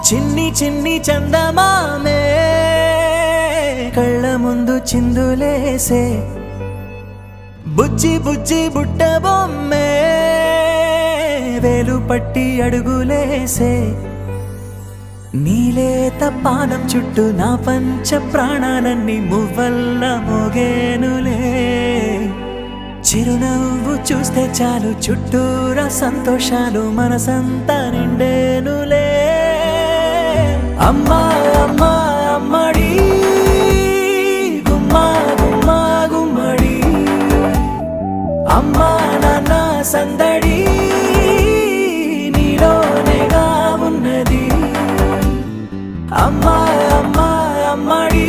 చిన్ని చిన్ని చందమామే కళ్ళ ముందు చిందులేసే బుజ్జి బుజ్జి బుట్ట బొమ్మే వేలు పట్టి అడుగులేసే నీలేత పానం చుట్టూ నా పంచ ప్రాణాలన్నీ మువ్వల్ల మోగేనులే చిరునవ్వు చూస్తే చాలు చుట్టూరా సంతోషాలు మనసంతా నిండేనులే అమ్మా అమ్మా అమ్మడి గుమ్మా గుమ్మా గుమ్మడి అమ్మా నాన్న సందడి నీలోనేగా ఉన్నది అమ్మా అమ్మా అమ్మడి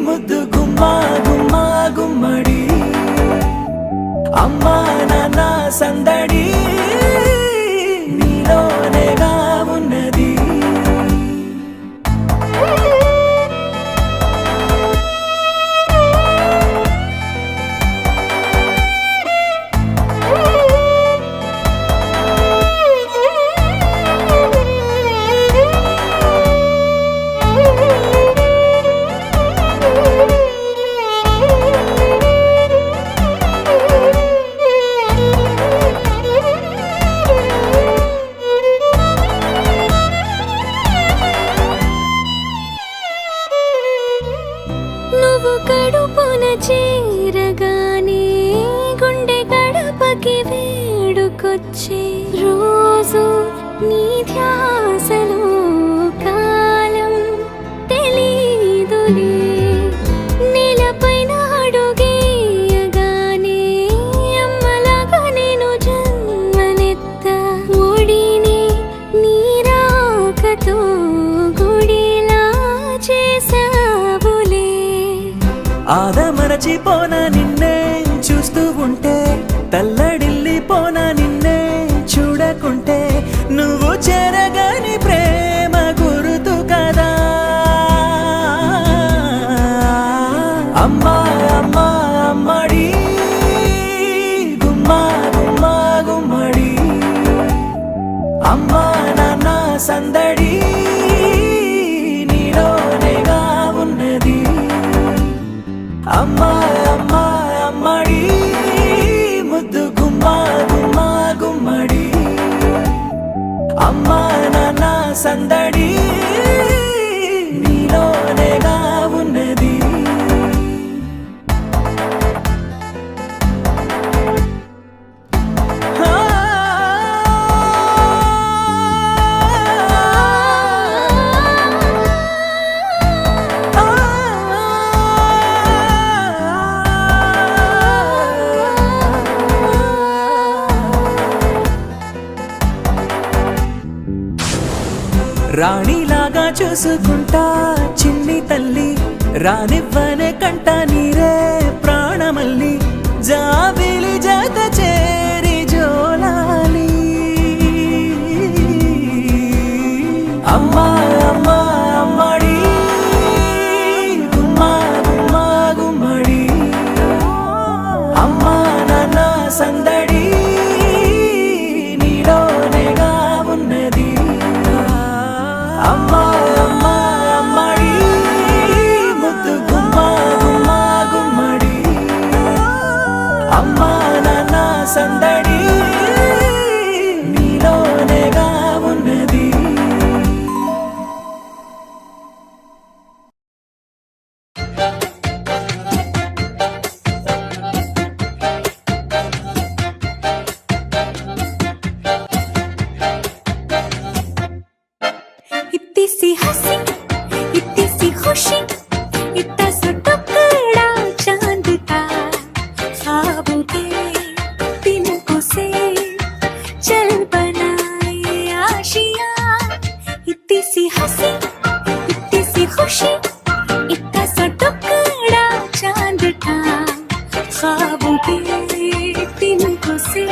ముద్దు గుమ్మా గుమ్మా గుమ్మడి అమ్మా నాన్న సందడి నీలోనేగా ఉన్నది కడుపున చేరగానే గుండె గడపకి వేడుకొచ్చే రోజు నీ ధ్యాసలో కాలం తెలీదులే నేలపైన అడుగేయగానే అమ్మలాగా నేను జన్మనెత్త ఒడిని నీ రాకతో గుడిలా చేసావులే ఆదమరచిపోనా నిన్నే చూస్తూ ఉంటే తల్లడిల్లిపోనా నిన్నే చూడకుంటే నువ్వు చెరగని ప్రేమ గురుతు కదా అమ్మా అమ్మా అమ్మడి గుమ్మా గుమ్మా గుమ్మడి అమ్మా నాన్న సందడి నీలోనేగా ఉన్నది అమ్మా అమ్మా అమ్మడి ముద్దు గుమ్మా గుమ్మా గుమ్మడి అమ్మా నాన్న సందడి నీలోనేగా ఉన్నది రాణిలాగా చూసుకుంటా చిన్ని తల్లి రానివ్వనే కంట నీరే ప్రాణమల్లి జాబిలి జత చేరి జోలాలి అమ్మా అమ్మా అమ్మడి గుమ్మా గుమ్మా గుమ్మడి అమ్మా నాన్న సందడి నీలోనేగా ఉన్నది అమ్మా అమ్మా అమ్మడి ముద్దు గుమ్మా గుమ్మా గుమ్మడి అమ్మా నాన్న సందడి నీలోనేగా ఉన్నది इतनी सी हंसी इतनी सी खुशी इतना सा टुकड़ा चांद का ख्वाबों के तिनकों से चल बनाए आशिया इतनी सी हंसी इतनी सी खुशी इतना सा टुकड़ा चांद का ख्वाबों के तिनकों से